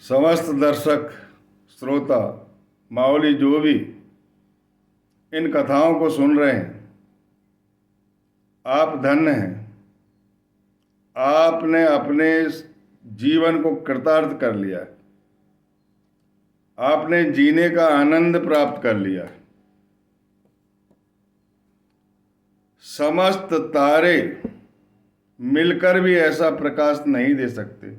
समस्त दर्शक श्रोता मावली जो भी इन कथाओं को सुन रहे हैं, आप धन्य हैं। आपने अपने जीवन को कृतार्थ कर लिया, आपने जीने का आनंद प्राप्त कर लिया। समस्त तारे मिलकर भी ऐसा प्रकाश नहीं दे सकते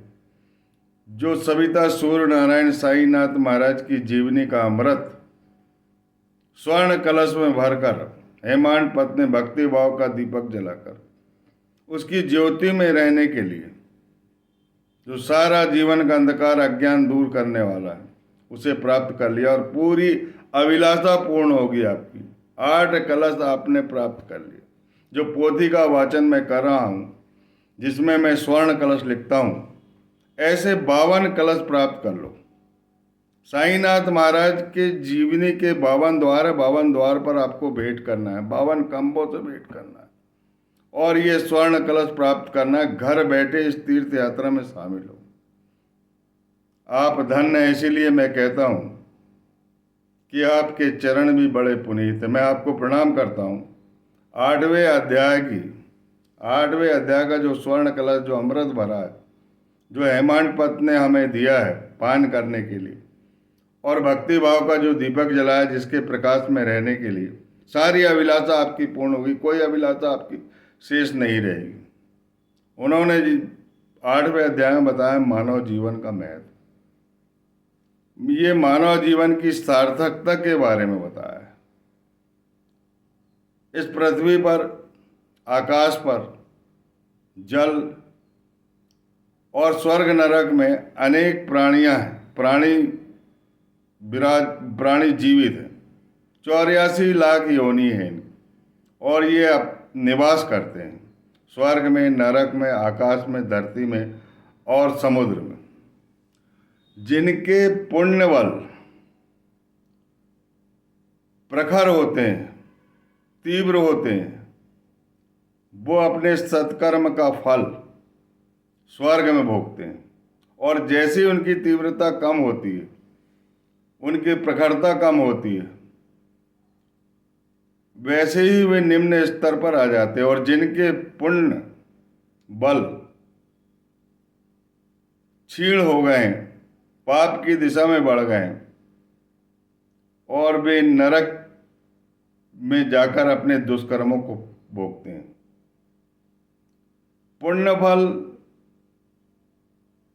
जो सविता सूर्य नारायण साईनाथ महाराज की जीवनी का अमृत स्वर्ण कलश में भरकर हेमांत पत्नी भक्ति भाव का दीपक जलाकर उसकी ज्योति में रहने के लिए जो सारा जीवन का अंधकार अज्ञान दूर करने वाला है, उसे प्राप्त कर लिया और पूरी अभिलाषा पूर्ण होगी आपकी। 8 कलश आपने प्राप्त कर लिया। जो पोथी का वाचन मैं कर रहा हूं, जिसमें मैं स्वर्ण कलश लिखता हूं, ऐसे 52 कलश प्राप्त कर लो। साईनाथ महाराज के जीवनी के 52 द्वार पर आपको भेंट करना है, 52 कंबों से भेंट करना है और ये स्वर्ण कलश प्राप्त करना है। घर बैठे इस तीर्थ यात्रा में शामिल हो। आप धन्य हैं, इसीलिए मैं कहता हूं कि आपके चरण भी बड़े पुनीत हैं। मैं आपको प्रणाम करता हूं। 8वें अध्याय का जो स्वर्ण कलश, जो अमृत भरा है, जो हेमांत पत ने हमें दिया है पान करने के लिए, और भक्ति भाव का जो दीपक जलाया जिसके प्रकाश में रहने के लिए, सारी अभिलाषा आपकी पूर्ण होगी। कोई अभिलाषा आपकी शेष नहीं रहेगी। उन्होंने 8वें अध्याय में बताया मानव जीवन का महत्व। ये मानव जीवन की सार्थकता के बारे में बताया है। इस पृथ्वी पर, आकाश पर, जल और स्वर्ग नरक में अनेक प्राणियां हैं, प्राणी जीवित हैं। 84 लाख योनि हैं और ये अब निवास करते हैं स्वर्ग में, नरक में, आकाश में, धरती में और समुद्र में। जिनके पुण्य बल प्रखर होते हैं, तीव्र होते हैं, वो अपने सत्कर्म का फल स्वर्ग में भोगते हैं। और जैसे उनकी तीव्रता कम होती है, उनकी प्रखरता कम होती है, वैसे ही वे निम्न स्तर पर आ जाते हैं। और जिनके पुण्य बल क्षीण हो गए हैं, पाप की दिशा में बढ़ गए हैं और वे नरक में जाकर अपने दुष्कर्मों को भोगते हैं।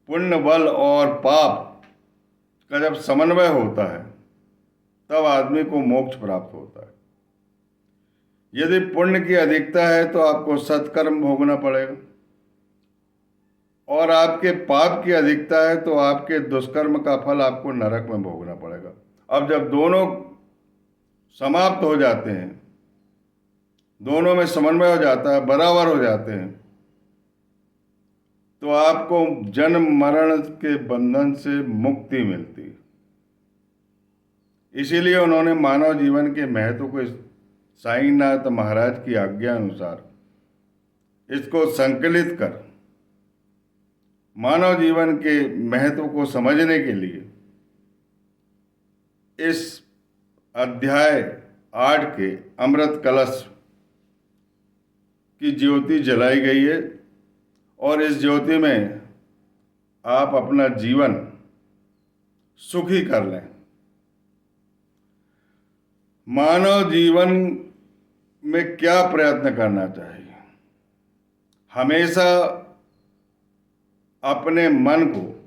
पुण्य बल और पाप का जब समन्वय होता है, तब आदमी को मोक्ष प्राप्त होता है। यदि पुण्य की अधिकता है तो आपको सत्कर्म भोगना पड़ेगा, और आपके पाप की अधिकता है तो आपके दुष्कर्म का फल आपको नरक में भोगना पड़ेगा। अब जब दोनों समाप्त हो जाते हैं, दोनों में समन्वय हो जाता है, बराबर हो जाते हैं, तो आपको जन्म मरण के बंधन से मुक्ति मिलती है। इसीलिए उन्होंने मानव जीवन के महत्व को साईनाथ महाराज की आज्ञा अनुसार इसको संकलित कर मानव जीवन के महत्व को समझने के लिए इस अध्याय 8 के अमृत कलश की ज्योति जलाई गई है। और इस ज्योति में आप अपना जीवन सुखी कर लें। मानव जीवन में क्या प्रयत्न करना चाहिए? हमेशा अपने मन को,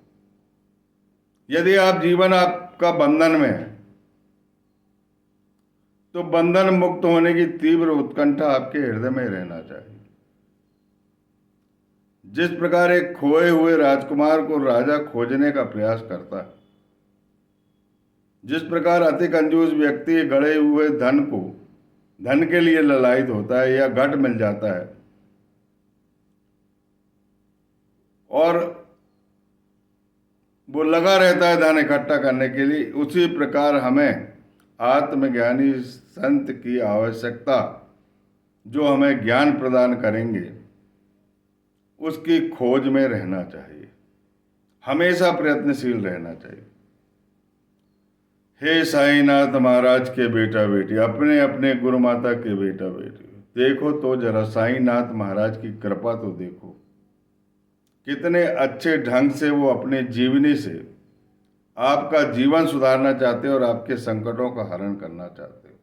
यदि आप जीवन आपका बंधन में है, तो बंधन मुक्त होने की तीव्र उत्कंठा आपके हृदय में रहना चाहिए। जिस प्रकार एक खोए हुए राजकुमार को राजा खोजने का प्रयास करता है, जिस प्रकार अति कंजूस व्यक्ति गड़े हुए धन के लिए ललायित होता है या घट मिल जाता है और वो लगा रहता है धन इकट्ठा करने के लिए, उसी प्रकार हमें आत्मज्ञानी संत की आवश्यकता, जो हमें ज्ञान प्रदान करेंगे, उसकी खोज में रहना चाहिए। हमेशा प्रयत्नशील रहना चाहिए। हे साईनाथ महाराज के बेटा बेटी, अपने अपने गुरु माता के बेटा बेटी, देखो तो जरा साईनाथ महाराज की कृपा तो देखो, कितने अच्छे ढंग से वो अपने जीवनी से आपका जीवन सुधारना चाहते हो और आपके संकटों का हरण करना चाहते हो।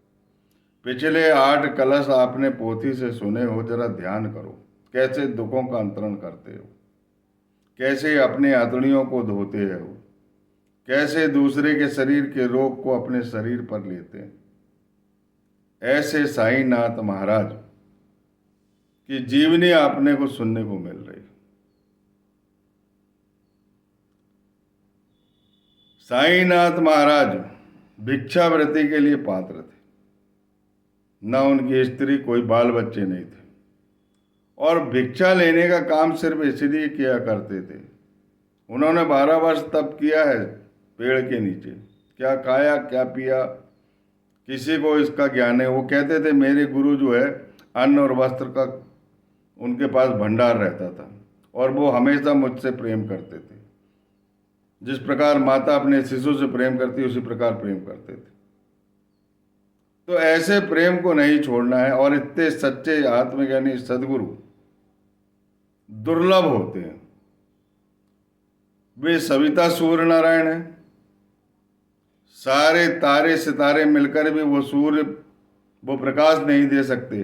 पिछले 8 कलश आपने पोथी से सुने हो, जरा ध्यान करो कैसे दुखों का अंतरण करते हो, कैसे अपने आंतड़ियों को धोते हो, कैसे दूसरे के शरीर के रोग को अपने शरीर पर लेते हैं। ऐसे साईनाथ महाराज की जीवनी आपने को सुनने को मिल रही। साईनाथ महाराज भिक्षावृत्ति के लिए पात्र थे, न उनकी स्त्री, कोई बाल बच्चे नहीं थे, और भिक्षा लेने का काम सिर्फ इसलिए किया करते थे। उन्होंने 12 वर्ष तप किया है पेड़ के नीचे, क्या खाया क्या पिया किसी को इसका ज्ञान है। वो कहते थे मेरे गुरु जो है अन्न और वस्त्र का उनके पास भंडार रहता था और वो हमेशा मुझसे प्रेम करते थे। जिस प्रकार माता अपने शिशु से प्रेम करती उसी प्रकार प्रेम करते थे। तो ऐसे प्रेम को नहीं छोड़ना है, और इतने सच्चे आत्मज्ञानी सदगुरु दुर्लभ होते हैं। वे सविता सूर्य नारायण हैं। सारे तारे सितारे मिलकर भी वो सूर्य वो प्रकाश नहीं दे सकते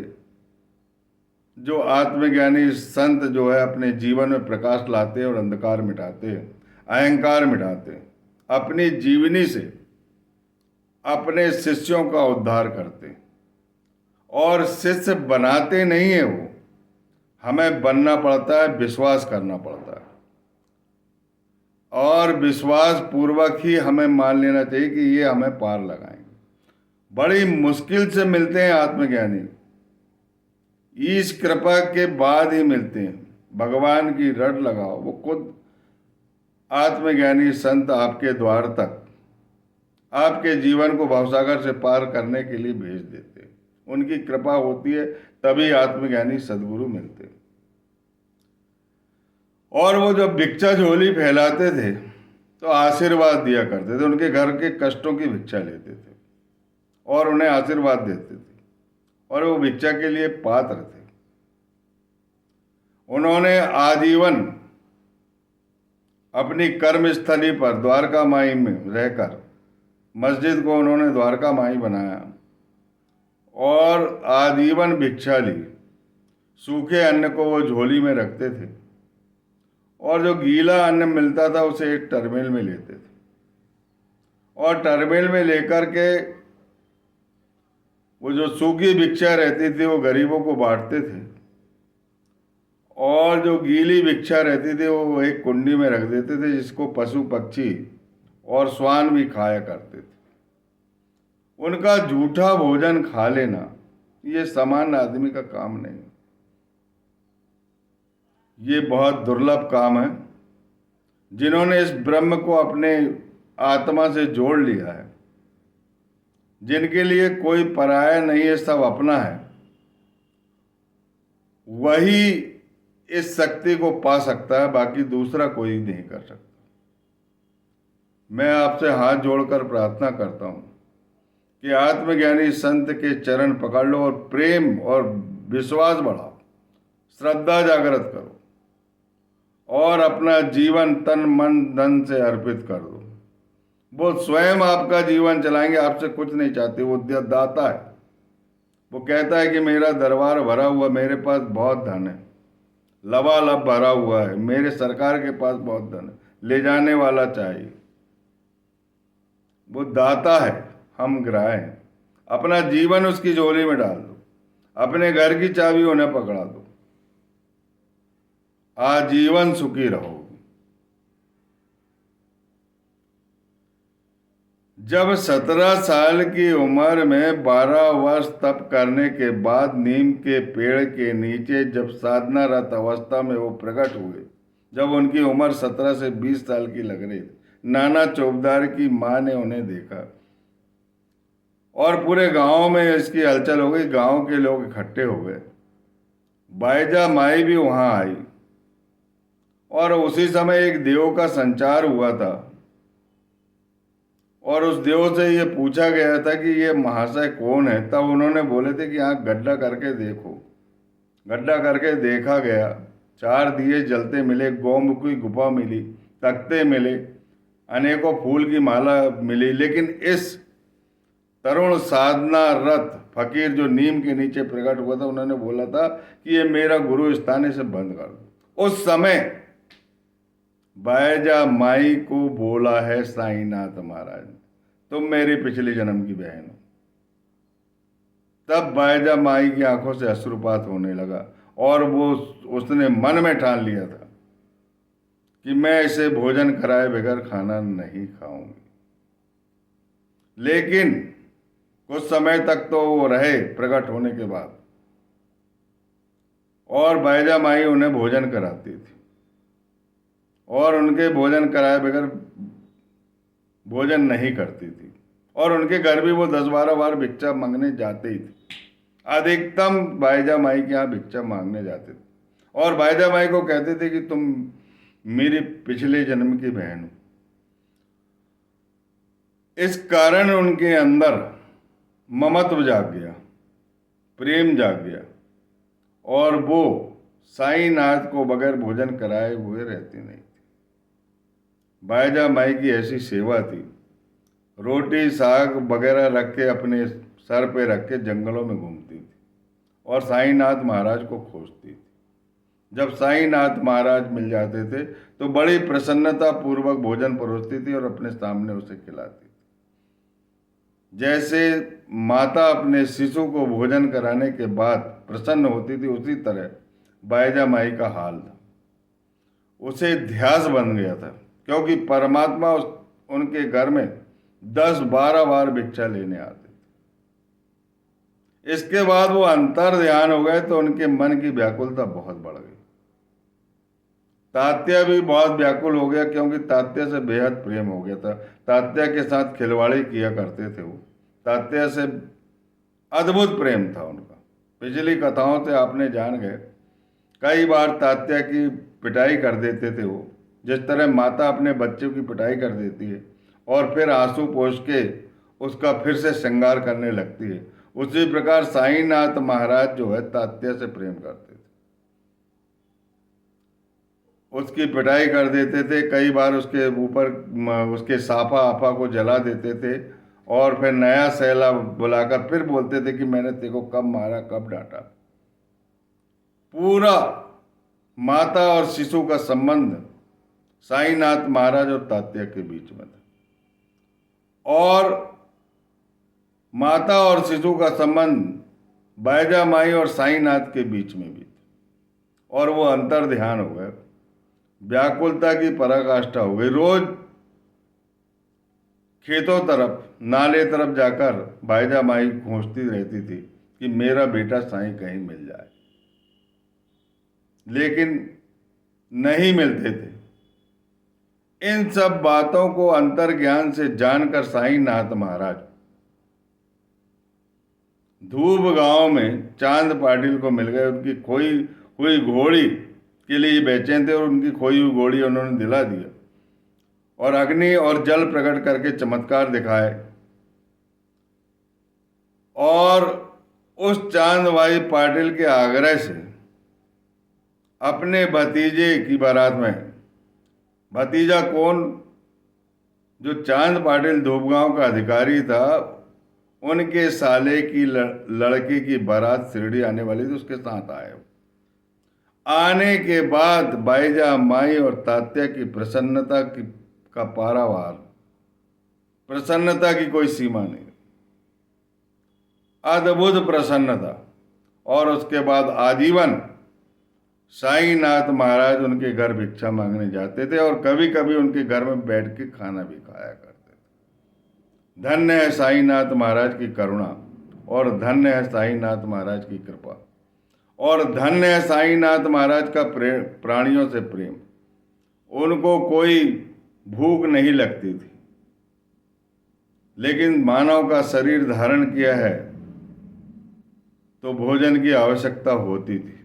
जो आत्मज्ञानी संत जो है अपने जीवन में प्रकाश लाते और अंधकार मिटाते, अहंकार मिटाते, अपनी जीवनी से अपने शिष्यों का उद्धार करते। और शिष्य बनाते नहीं है वो, हमें बनना पड़ता है, विश्वास करना पड़ता है, और विश्वास पूर्वक ही हमें मान लेना चाहिए कि ये हमें पार लगाएंगे। बड़ी मुश्किल से मिलते हैं आत्मज्ञानी, ईश कृपा के बाद ही मिलते हैं। भगवान की रट लगाओ, वो खुद आत्मज्ञानी संत आपके द्वार तक आपके जीवन को भवसागर से पार करने के लिए भेज देते हैं। उनकी कृपा होती है तभी आत्मज्ञानी सदगुरु मिलते। और वो जब भिक्षा झोली फैलाते थे तो आशीर्वाद दिया करते थे, उनके घर के कष्टों की भिक्षा लेते थे और उन्हें आशीर्वाद देते थे, और वो भिक्षा के लिए पात्र थे। उन्होंने आजीवन अपनी कर्मस्थली पर द्वारका माई में रहकर मस्जिद को उन्होंने द्वारका माई बनाया और आजीवन भिक्षा ली। सूखे अन्न को वो झोली में रखते थे और जो गीला अन्न मिलता था उसे एक टर्मेल में लेते थे और टर्मेल में लेकर के वो जो सूखी भिक्षा रहती थी वो गरीबों को बांटते थे, और जो गीली भिक्षा रहती थी वो एक कुंडी में रख देते थे जिसको पशु पक्षी और श्वान भी खाया करते थे। उनका झूठा भोजन खा लेना ये सामान्य आदमी का काम नहीं, ये बहुत दुर्लभ काम है। जिन्होंने इस ब्रह्म को अपने आत्मा से जोड़ लिया है, जिनके लिए कोई पराया नहीं है, सब अपना है, वही इस शक्ति को पा सकता है, बाकी दूसरा कोई नहीं कर सकता। मैं आपसे हाथ जोड़कर प्रार्थना करता हूं कि आत्मज्ञानी संत के चरण पकड़ लो और प्रेम और विश्वास बढ़ाओ, श्रद्धा जागृत करो और अपना जीवन तन मन धन से अर्पित कर दो। वो स्वयं आपका जीवन चलाएंगे, आपसे कुछ नहीं चाहते। वो दाता है, वो कहता है कि मेरा दरबार भरा हुआ, मेरे पास बहुत धन है, लबालब भरा हुआ है, मेरे सरकार के पास बहुत धन है, ले जाने वाला चाहिए। वो दाता है, हम ग्राह हैं। अपना जीवन उसकी झोली में डाल दो, अपने घर की चाबी उन्हें पकड़ा दो, आजीवन सुखी रहो। जब 17 साल की उम्र में 12 वर्ष तप करने के बाद नीम के पेड़ के नीचे जब साधनारत अवस्था में वो प्रकट हुए, जब उनकी उम्र 17 से 20 साल की लग रही थी, नाना चौबदार की माँ ने उन्हें देखा और पूरे गांव में इसकी हलचल हो गई। गांव के लोग इकट्ठे हो गए, बायजा माई भी वहां आई और उसी समय एक देव का संचार हुआ था और उस देव से ये पूछा गया था कि ये महाशय कौन है। तब उन्होंने बोले थे कि यहाँ गड्ढा करके देखो। गड्ढा करके देखा गया, 4 दिए जलते मिले, गौमुख की गुफा मिली, तख्ते मिले, अनेकों फूल की माला मिली। लेकिन इस तरुण साधना रत फकीर जो नीम के नीचे प्रकट हुआ था, उन्होंने बोला था कि ये मेरा गुरु स्थान, इसे बंद कर दो। उस समय बैजा माई को बोला है साईनाथ महाराज ने, तुम मेरी पिछले जन्म की बहन हो। तब बैजा माई की आंखों से अश्रुपात होने लगा और उसने मन में ठान लिया था कि मैं इसे भोजन कराए बगैर खाना नहीं खाऊंगी। लेकिन कुछ समय तक तो वो रहे प्रकट होने के बाद, और बैजा माई उन्हें भोजन कराती थी और उनके भोजन कराए बगैर भोजन नहीं करती थी। और उनके घर भी वो 10-12 बार भिक्षा मांगने जाते ही थे। अधिकतम बैजा माई के यहाँ भिक्षा मांगने जाते थे और बैजा माई को कहते थे कि तुम मेरी पिछले जन्म की बहन हो। इस कारण उनके अंदर ममत्व जाग गया, प्रेम जाग गया और वो साईनाथ को बगैर भोजन कराए हुए रहती नहीं थी। बैजा माई की ऐसी सेवा थी, रोटी साग वगैरह रख के अपने सर पे रख के जंगलों में घूमती थी और साईनाथ महाराज को खोजती थी। जब साईनाथ महाराज मिल जाते थे तो बड़ी प्रसन्नता पूर्वक भोजन परोसती थी और अपने सामने उसे खिलाती थी। जैसे माता अपने शिशु को भोजन कराने के बाद प्रसन्न होती थी, उसी तरह बैजा माई का हाल था। उसे ध्यास बन गया था, क्योंकि परमात्मा उनके घर में 10-12 बार भिक्षा लेने आते थे। इसके बाद वो अंतर ध्यान हो गए तो उनके मन की व्याकुलता बहुत बढ़ गई। तात्या भी बहुत व्याकुल हो गया, क्योंकि तात्या से बेहद प्रेम हो गया था। तात्या के साथ खिलवाड़ी किया करते थे वो। तात्या से अद्भुत प्रेम था उनका। पिछली कथाओं से आपने जान गए, कई बार तात्या की पिटाई कर देते थे वो, जिस तरह माता अपने बच्चों की पिटाई कर देती है और फिर आंसू पोंछ के उसका फिर से श्रृंगार करने लगती है, उसी प्रकार साईनाथ महाराज जो है तात्या से प्रेम करते थे। उसकी पिटाई कर देते थे, कई बार उसके ऊपर उसके साफा आपा को जला देते थे और फिर नया सैला बुलाकर फिर बोलते थे कि मैंने तेरे को कब मारा, कब डांटा। पूरा माता और शिशु का संबंध साईनाथ महाराज और तात्या के बीच में था और माता और शिशु का संबंध बैजा माई और साईनाथ के बीच में भी था। और वो अंतर ध्यान हो गए, व्याकुलता की पराकाष्ठा हो गई। रोज खेतों तरफ, नाले तरफ जाकर बैजा माई खोजती रहती थी कि मेरा बेटा साईं कहीं मिल जाए, लेकिन नहीं मिलते थे। इन सब बातों को अंतर ज्ञान से जानकर साईनाथ महाराज धूप गांव में चांद पाटिल को मिल गए। उनकी खोई हुई घोड़ी के लिए बेचैन थे और उनकी खोई हुई घोड़ी उन्होंने दिला दिया और अग्नि और जल प्रकट करके चमत्कार दिखाए और उस चांदबाई पाटिल के आग्रह से अपने भतीजे की बारात में, भतीजा कौन, जो चांद पाटिल धूपगांव का अधिकारी था, उनके साले की लड़की की बारात शिरडी आने वाली थी, उसके साथ आए। आने के बाद बैजा माई और तात्या की प्रसन्नता की का पारावार, प्रसन्नता की कोई सीमा नहीं, अद्भुत प्रसन्नता। और उसके बाद आजीवन साईनाथ महाराज उनके घर भिक्षा मांगने जाते थे और कभी कभी उनके घर में बैठ के खाना भी खाया करते थे। धन्य है साईनाथ महाराज की करुणा और धन्य है साईनाथ महाराज की कृपा और धन्य है साईनाथ महाराज का प्रेम, प्राणियों से प्रेम। उनको कोई भूख नहीं लगती थी, लेकिन मानव का शरीर धारण किया है तो भोजन की आवश्यकता होती थी।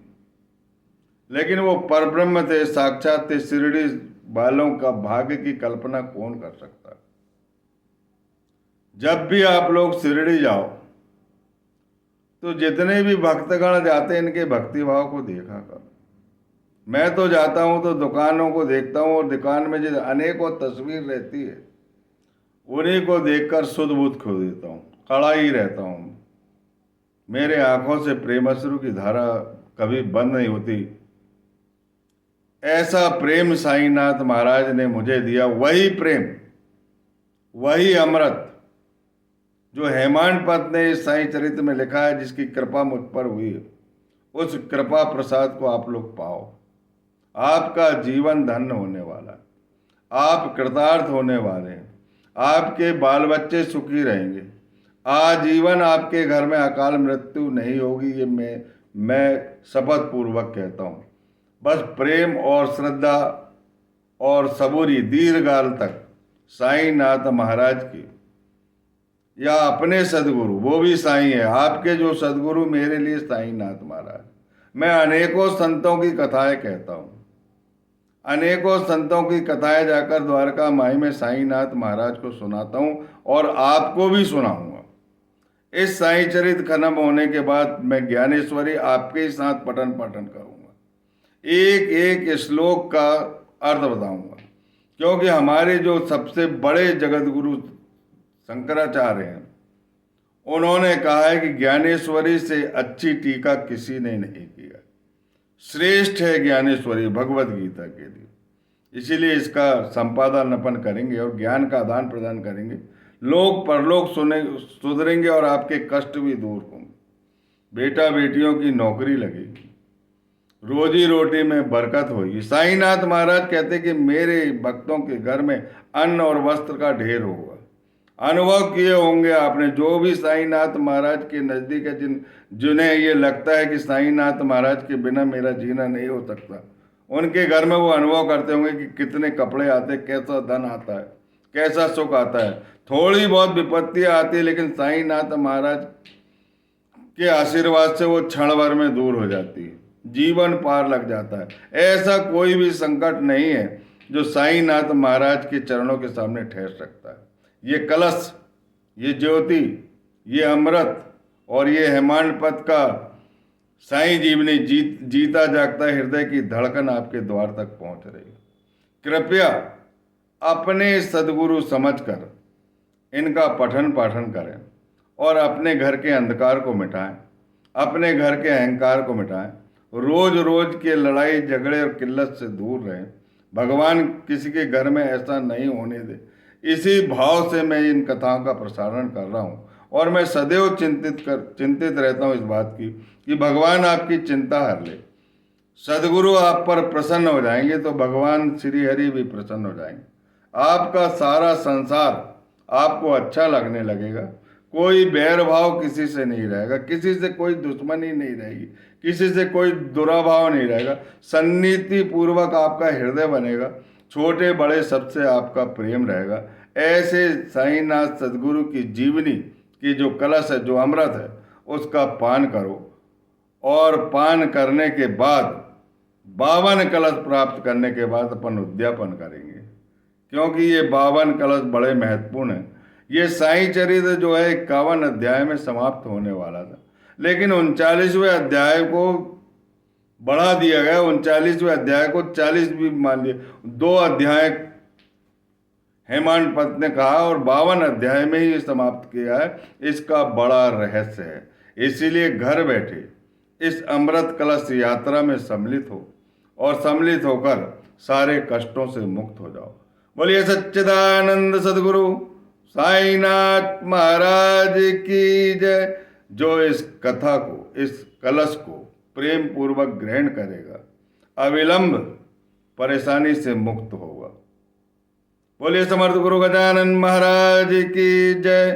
लेकिन वो परब्रह्म थे, साक्षात थे। शिरडी वालों का भाग्य की कल्पना कौन कर सकता है। जब भी आप लोग शिरडी जाओ तो जितने भी भक्तगण जाते हैं इनके भक्ति भाव को देखा कर। मैं तो जाता हूं तो दुकानों को देखता हूं, और दुकान में जो अनेकों तस्वीर रहती है उन्हीं को देखकर सुध बुध खो देता हूं, खड़ा ही रहता हूं। मेरे आंखों से प्रेमाश्रु की धारा कभी बंद नहीं होती। ऐसा प्रेम साईनाथ महाराज ने मुझे दिया, वही प्रेम, वही अमृत जो हेमांड पत ने इस साईं चरित्र में लिखा है, जिसकी कृपा मुझ पर हुई है, उस कृपा प्रसाद को आप लोग पाओ। आपका जीवन धन्य होने वाला है, आप कृतार्थ होने वाले हैं, आपके बाल बच्चे सुखी रहेंगे, आजीवन आपके घर में अकाल मृत्यु नहीं होगी। ये मैं शपथ पूर्वक कहता हूँ। बस प्रेम और श्रद्धा और सबूरी दीर्घकाल तक साईनाथ महाराज की, या अपने सदगुरु, वो भी साईं है, आपके जो सदगुरु मेरे लिए साईनाथ महाराज। मैं अनेकों संतों की कथाएं कहता हूँ, अनेकों संतों की कथाएं जाकर द्वारका माई में साईनाथ महाराज को सुनाता हूँ, और आपको भी सुनाऊंगा। इस साईं चरित खत्म होने के बाद मैं ज्ञानेश्वरी आपके ही साथ पठन पाठन करूंगा, एक एक श्लोक का अर्थ बताऊंगा, क्योंकि हमारे जो सबसे बड़े जगत गुरु शंकराचार्य हैं, उन्होंने कहा है कि ज्ञानेश्वरी से अच्छी टीका किसी ने नहीं किया। श्रेष्ठ है ज्ञानेश्वरी भगवत गीता के लिए। इसीलिए इसका संपादन अपन करेंगे और ज्ञान का आदान प्रदान करेंगे। लोग परलोक सुधरेंगे और आपके कष्ट भी दूर होंगे। बेटा बेटियों की नौकरी लगेगी, रोजी रोटी में बरकत होगी। साईनाथ महाराज कहते कि मेरे भक्तों के घर में अन्न और वस्त्र का ढेर होगा। अनुभव किए होंगे आपने, जो भी साईनाथ महाराज के नज़दीक है, जिन्हें ये लगता है कि साईनाथ महाराज के बिना मेरा जीना नहीं हो सकता, उनके घर में वो अनुभव करते होंगे कि कितने कपड़े आते, कैसा धन आता है, कैसा सुख आता है। थोड़ी बहुत विपत्तियां आती है, लेकिन साईनाथ महाराज के आशीर्वाद से वो क्षण भर में दूर हो जाती है, जीवन पार लग जाता है। ऐसा कोई भी संकट नहीं है जो साईनाथ महाराज के चरणों के सामने ठहर सकता है। ये कलश, ये ज्योति, ये अमृत और ये हेमांड पथ का साईं जीवनी जीता जागता हृदय की धड़कन आपके द्वार तक पहुंच रही है। कृपया अपने सदगुरु समझकर इनका पठन पाठन करें और अपने घर के अंधकार को मिटाएं, अपने घर के अहंकार को मिटाएं, रोज रोज के लड़ाई झगड़े और किल्लत से दूर रहें। भगवान किसी के घर में ऐसा नहीं होने दे, इसी भाव से मैं इन कथाओं का प्रसारण कर रहा हूँ। और मैं सदैव चिंतित रहता हूँ इस बात की कि भगवान आपकी चिंता हर ले। सदगुरु आप पर प्रसन्न हो जाएंगे तो भगवान श्री हरि भी प्रसन्न हो जाएंगे। आपका सारा संसार आपको अच्छा लगने लगेगा। कोई बैर भाव किसी से नहीं रहेगा, किसी से कोई दुश्मनी नहीं रहेगी, किसी से कोई दुराभाव नहीं रहेगा। सन्निधि पूर्वक आपका हृदय बनेगा, छोटे बड़े सबसे आपका प्रेम रहेगा। ऐसे साईनाथ सदगुरु की जीवनी की जो कलश है, जो अमृत है, उसका पान करो, और पान करने के बाद 52 कलश प्राप्त करने के बाद अपन उद्यापन करेंगे, क्योंकि ये 52 कलश बड़े महत्वपूर्ण हैं। ये साईं चरित्र जो है 51 अध्याय में समाप्त होने वाला था, लेकिन 39वें अध्याय को बढ़ा दिया गया। 39वें अध्याय को 40 भी मान लिया। 2 अध्याय हेमांड पत ने कहा और 52 अध्याय में ही समाप्त किया है। इसका बड़ा रहस्य है। इसीलिए घर बैठे इस अमृत कलश यात्रा में सम्मिलित हो और सम्मिलित होकर सारे कष्टों से मुक्त हो जाओ। बोलिए सच्चिदानंद सदगुरु साईनाथ महाराज की जय। जो इस कथा को, इस कलश को प्रेम पूर्वक ग्रहण करेगा, अविलंब परेशानी से मुक्त होगा। बोलिए समर्थ गुरु गजानन महाराज की जय।